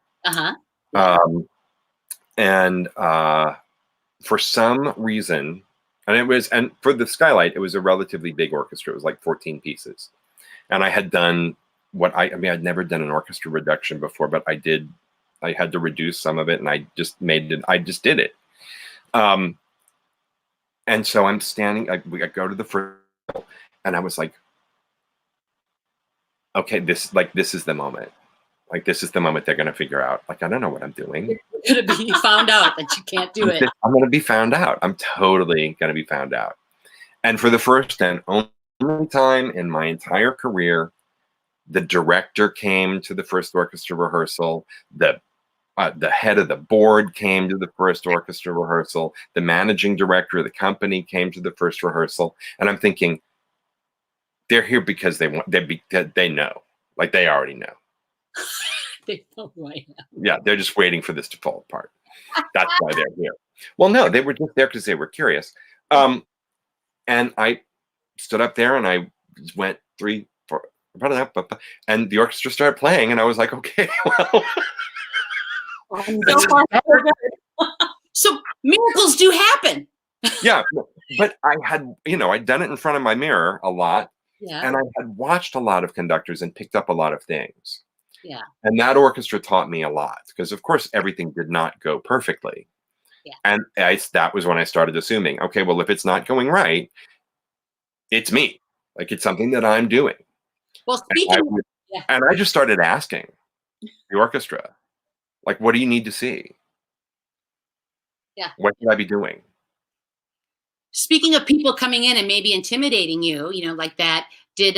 C: And for some reason, and for the Skylight, it was a relatively big orchestra. It was like 14 pieces. And I had done I mean, I'd never done an orchestra reduction before, but I had to reduce some of it, and I just did it. And so I'm standing, I go to the first, and I was like, okay, this is the moment. Like, this is the moment they're going to figure out. Like, I don't know what I'm doing.
B: You're going to be found out that you can't do it.
C: I'm going to be found out. I'm totally going to be found out. And for the first and only time in my entire career, the director came to the first orchestra rehearsal. The head of the board came to the first orchestra rehearsal. The managing director of the company came to the first rehearsal. And I'm thinking, they're here because they know. Like, they already know.
B: They know who I am.
C: Yeah, they're just waiting for this to fall apart. That's why they're here. Well, no, they were just there because they were curious. And I stood up there and I went 3, 4, and the orchestra started playing, and I was like, okay, well.
B: So miracles do happen.
C: Yeah, but I had, I'd done it in front of my mirror a lot.
B: Yeah.
C: And I had watched a lot of conductors and picked up a lot of things.
B: Yeah.
C: And that orchestra taught me a lot, because of course everything did not go perfectly.
B: Yeah.
C: And that was when I started assuming, okay, well, if it's not going right, it's me. Like, it's something that I'm doing.
B: Well,
C: and I just started asking the orchestra, like, what do you need to see?
B: Yeah.
C: What should I be doing?
B: Speaking of people coming in and maybe intimidating you, like that, did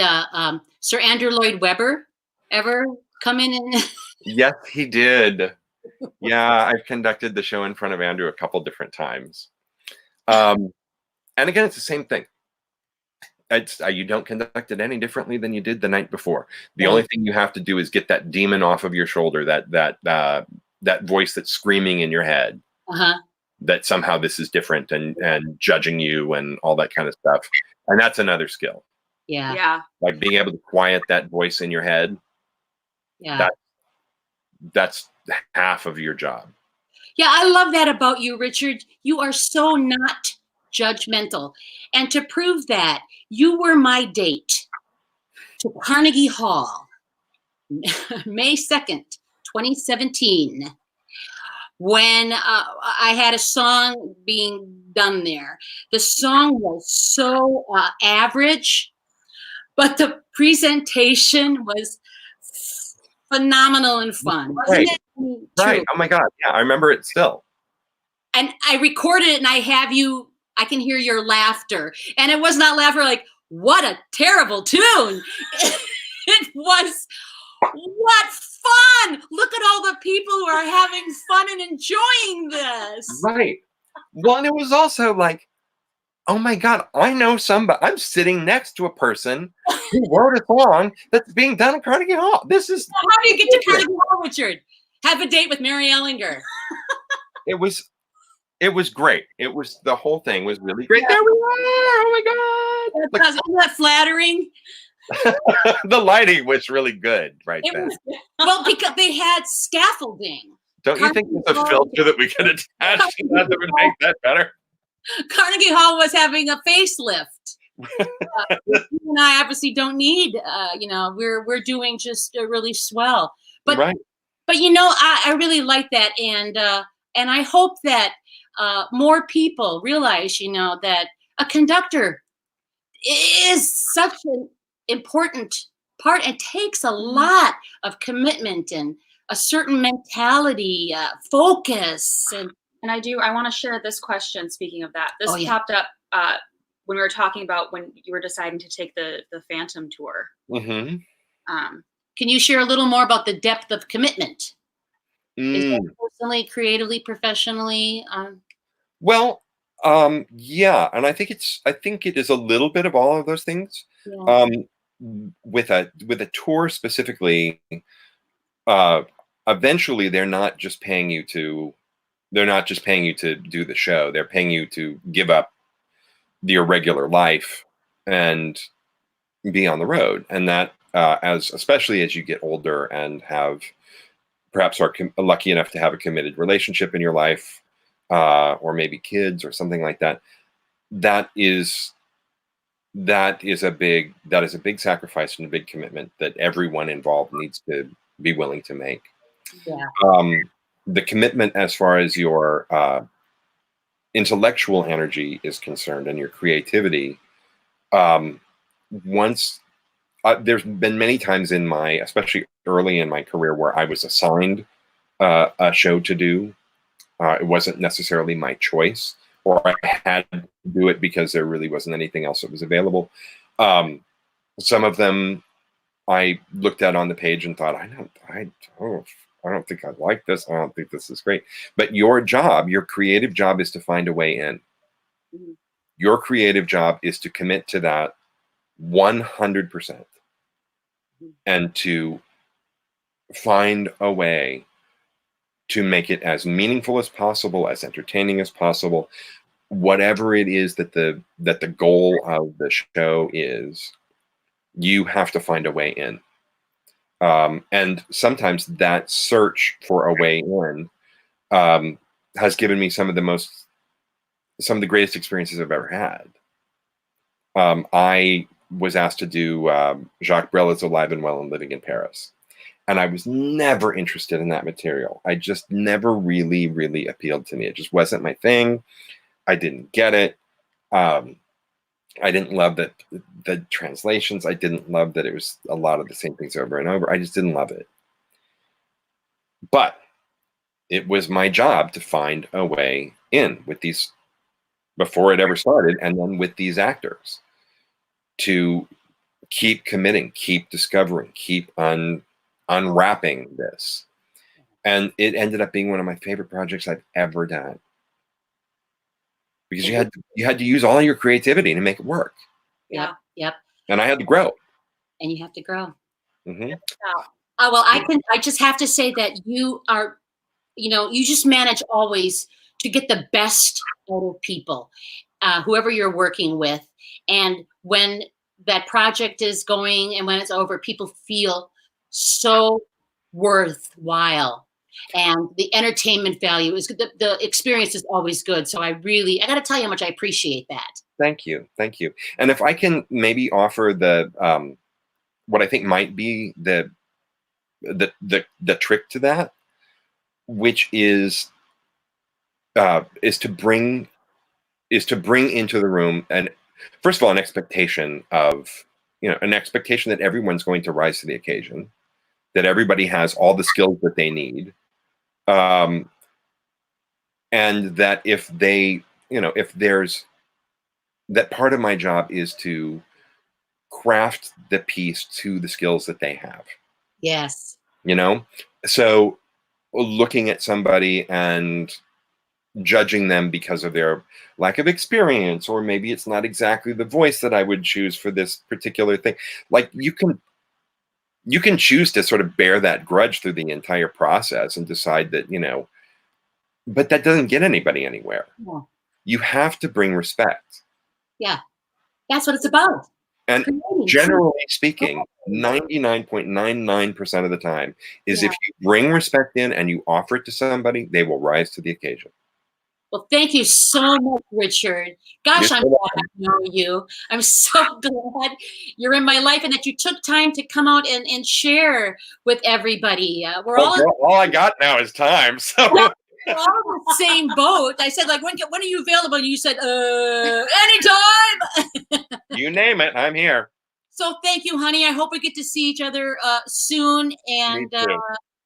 B: Sir Andrew Lloyd Webber ever come in and?
C: Yes, he did. Yeah, I've conducted the show in front of Andrew a couple different times. And again, it's the same thing. You don't conduct it any differently than you did the night before. The only thing you have to do is get that demon off of your shoulder, that voice that's screaming in your head.
B: Uh-huh.
C: That somehow this is different and judging you and all that kind of stuff. And that's another skill.
B: Yeah.
A: Yeah.
C: Like, being able to quiet that voice in your head.
B: Yeah.
C: That's half of your job.
B: Yeah, I love that about you, Richard. You are so not judgmental. And to prove that, you were my date to Carnegie Hall, May 2nd, 2017. When I had a song being done there. The song was so average, but the presentation was phenomenal and fun.
C: Right.
B: Wasn't it?
C: Right. Oh my God. Yeah, I remember it still.
B: And I recorded it, and I can hear your laughter. And it was not laughter like, what a terrible tune. It was, what fun! Look at all the people who are having fun and enjoying this.
C: Right. Well, and it was also like, oh my God, I know somebody. I'm sitting next to a person who wrote a song that's being done at Carnegie Hall. This is.
B: How do you get to Carnegie Hall, Richard? Have a date with Mary Ellinger.
C: It was great. The whole thing was really great. There we are. Oh my God.
B: Isn't that flattering?
C: The lighting was really good then.
B: Well, because they had scaffolding.
C: Don't you think there's a filter that we could attach to that would make that better?
B: Carnegie Hall was having a facelift. You and I obviously don't need, we're doing just really swell. But
C: right.
B: But I really like that, and I hope that more people realize, that a conductor is such an important part. It takes a lot of commitment and a certain mentality, focus, and
A: I want to share this question. Speaking of that, this
B: yeah.
A: popped up when we were talking about when you were deciding to take the Phantom tour.
C: Mm-hmm.
B: Can you share a little more about the depth of commitment? Is that
C: Mm.
B: personally, creatively, professionally?
C: Well, yeah, and I think it is a little bit of all of those things.
B: Yeah.
C: With a tour specifically, eventually they're not just paying you to do the show. They're paying you to give up your regular life and be on the road. And that, especially as you get older and have perhaps are lucky enough to have a committed relationship in your life, or maybe kids or something like that, that is that is a big sacrifice and a big commitment that everyone involved needs to be willing to make.
B: Yeah.
C: The commitment as far as your intellectual energy is concerned and your creativity. Once there's been many times in my, especially early in my career, where I was assigned a show to do. It wasn't necessarily my choice, or I had to do it because there really wasn't anything else that was available. Some of them I looked at on the page and thought, I don't think I like this. I don't think this is great. But your job, your creative job, is to find a way in.
A: Mm-hmm.
C: Your creative job is to commit to that 100% and to find a way to make it as meaningful as possible, as entertaining as possible, whatever it is that the goal of the show is. You have to find a way in. And sometimes that search for a way in has given me some of the greatest experiences I've ever had. I was asked to do Jacques Brel's Alive and Well and Living in Paris. And I was never interested in that material. I just never really, really appealed to me. It just wasn't my thing. I didn't get it. I didn't love the translations. I didn't love that it was a lot of the same things over and over. I just didn't love it. But it was my job to find a way in with these, before it ever started, and then with these actors, to keep committing, keep discovering, keep unwrapping this. And it ended up being one of my favorite projects I've ever done. Because you had to use all your creativity to make it work.
A: Yeah.
B: Yep.
C: And I had to grow.
B: And you have to grow.
C: Mm-hmm.
B: Well, I just have to say that you are, you just manage always to get the best out of people, whoever you're working with. And when that project is going and when it's over, people feel so worthwhile. And the entertainment value is good. The experience is always good. So I got to tell you how much I appreciate that.
C: Thank you. Thank you. And if I can maybe offer the, what I think might be the trick to that, which is to bring into the room, and first of all, an expectation that everyone's going to rise to the occasion, that everybody has all the skills that they need. And that if there's that, part of my job is to craft the piece to the skills that they have.
B: Yes.
C: So looking at somebody and judging them because of their lack of experience, or maybe it's not exactly the voice that I would choose for this particular thing. Like, you can choose to sort of bear that grudge through the entire process and decide that, but that doesn't get anybody anywhere.
B: No.
C: You have to bring respect.
B: Yeah. That's what it's about.
C: And generally speaking, 99.99% of the time is, if you bring respect in and you offer it to somebody, they will rise to the occasion.
B: Well, thank you so much, Richard. Gosh, I'm glad I know you. I'm so glad you're in my life and that you took time to come out and share with everybody.
C: All I got now is time. So
B: we're all in the same boat. I said, like, when are you available? And you said, anytime.
C: You name it, I'm here.
B: So thank you, honey. I hope we get to see each other soon. And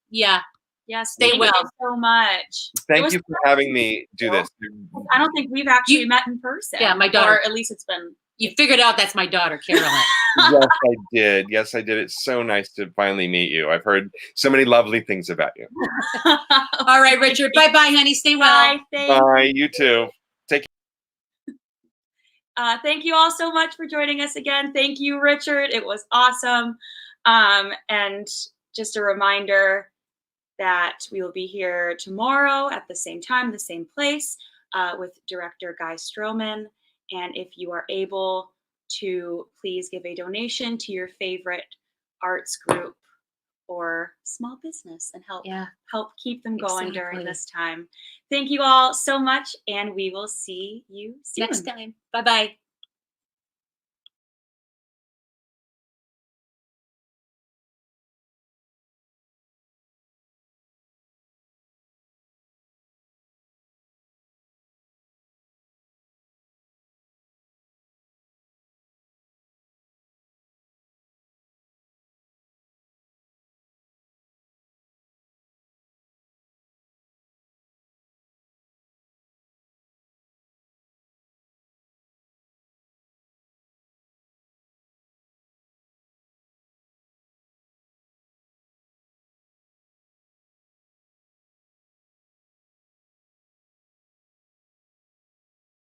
B: yeah. Stay well.
A: Thank you so much.
C: Thank you for having me do this.
A: I don't think we've actually met in person.
B: Yeah, my daughter.
A: Or at least it's been.
B: You figured out that's my daughter, Caroline.
C: Yes, I did. It's so nice to finally meet you. I've heard so many lovely things about you.
B: All right, Richard. Bye-bye, honey. Stay well.
C: Bye. You too. Take care.
A: Thank you all so much for joining us again. Thank you, Richard. It was awesome. And just a reminder that we will be here tomorrow at the same time, the same place, with director Guy Stroman. And if you are able to, please give a donation to your favorite arts group or small business and help keep them going during this time. Thank you all so much, and we will see you soon.
B: Next time. Bye-bye.